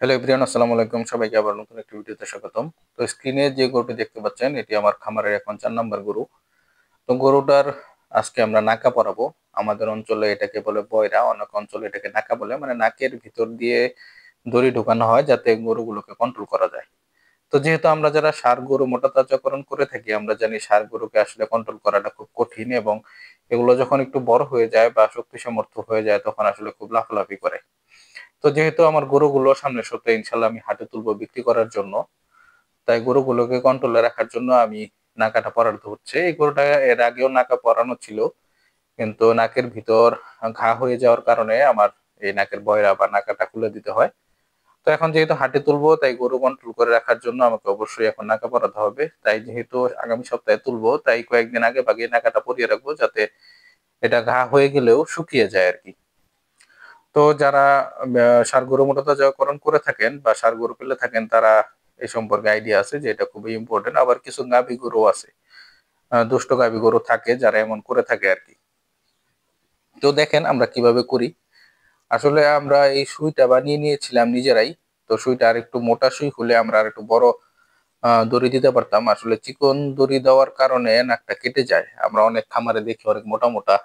Hello everyone, আসসালামু আলাইকুম। সবাইকে আবার নতুন একটি ভিডিওতে স্বাগতম। তো স্ক্রিনে যে গরুটি দেখতে পাচ্ছেন, এটি আমার খামারের এখন 4 নাম্বার গরু। তো গরুটার আজকে আমরা নাকা পরাবো। আমাদের অঞ্চলে এটাকে বলে বয়রা, অনেক অঞ্চলে এটাকে নাকা বলে। মানে নাকের ভিতর দিয়ে দড়ি ঢোকানো হয় যাতে গরুগুলোকে কন্ট্রোল করা যায়। তো যেহেতু আমরা যারা ষাঁড় গরু মোটা তাজাকরণ করে থাকি, আমরা জানি ষাঁড় গরুকে আসলে কন্ট্রোল করাটা খুব কঠিন, এবং এগুলো যখন একটু বড় হয়ে যায় বা শক্তি সামর্থ্য হয়ে যায় তখন আসলে খুব লাফালাফি করে। তো যেহেতু আমার গরুগুলো সামনের সপ্তাহে ইনশাল্লাহ আমি হাটে তুলবো বিক্রি করার জন্য, তাই গরুগুলোকে কন্ট্রোলে রাখার জন্য আমি নাকাটা পরাতে হচ্ছে। এই গরুটা এর আগেও নাকা পরানো ছিল, কিন্তু নাকের ভিতর ঘা হয়ে যাওয়ার কারণে আমার এই নাকের বয়রা বা নাকাটা খুলে দিতে হয়। তো এখন যেহেতু হাটে তুলবো, তাই গরু কন্ট্রোল করে রাখার জন্য আমাকে অবশ্যই এখন নাকা পরাতে হবে। তাই যেহেতু আগামী সপ্তাহে তুলবো, তাই কয়েকদিন আগে ভাগে নাকাটা পরিয়ে রাখবো যাতে এটা ঘা হয়ে গেলেও শুকিয়ে যায় আর কি। তো যারা ষাঁড় গরু মোটাতাজাকরণ করে থাকেন বা ষাঁড় গরু পেলে থাকেন, তারা এই সম্পর্কে আইডিয়া আছে যে এটা খুবই ইম্পর্টেন্ট। আবার কিছু গাভী গরু আছে, দুষ্ট গাভী গরু থাকে যারা এমন করে থাকে আর কি। তো দেখেন আমরা কিভাবে করি। আসলে আমরা এই সুইটা বানিয়ে নিয়েছিলাম নিজেরাই। তো সুইটা আর একটু মোটা সুই হলে আমরা আর একটু বড় দড়ি দিতে পারতাম। আসলে চিকন দড়ি দেওয়ার কারণে নাকটা কেটে যায়। আমরা অনেক খামারে দেখি অনেক মোটা মোটা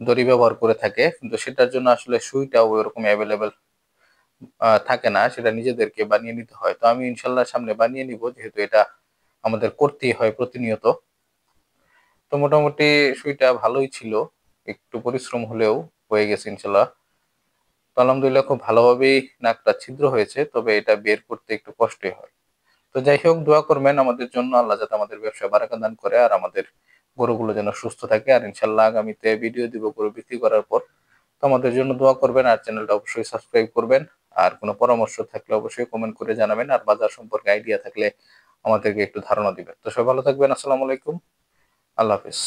দড়ি ব্যবহার করে থাকে, কিন্তু সেটার জন্য আসলে সুইটাও ওইরকম অ্যাভেলেবেল থাকে না, সেটা নিজেদেরকে বানিয়ে নিতে হয়। তো আমি ইনশাল্লাহ সামনে বানিয়ে নিব, যেহেতু এটা আমাদের করতেই হয় প্রতিনিয়ত। তো মোটামুটি সুইটা ভালোই ছিল, একটু পরিশ্রম হলেও হয়ে গেছে ইনশাল্লাহ। তো আলহামদুলিল্লাহ খুব ভালোভাবেই নাকটা ছিদ্র হয়েছে, তবে এটা বের করতে একটু কষ্টই হয়। তো যাই হোক, দোয়া করবেন আমাদের জন্য, আল্লাহ যাতে আমাদের ব্যবসায় বারাকা দান করে আর আমাদের গরুগুলো যেন সুস্থ থাকে। আর ইনশাল্লাহ আগামীতে ভিডিও দিব গরু বিক্রি করার পর। তো আমাদের জন্য দোয়া করবেন আর চ্যানেলটা অবশ্যই সাবস্ক্রাইব করবেন। আর কোনো পরামর্শ থাকলে অবশ্যই কমেন্ট করে জানাবেন, আর বাজার সম্পর্কে আইডিয়া থাকলে আমাদেরকে একটু ধারণা দিবেন। তো সবাই ভালো থাকবেন। আসসালামু আলাইকুম। আল্লাহ হাফিজ।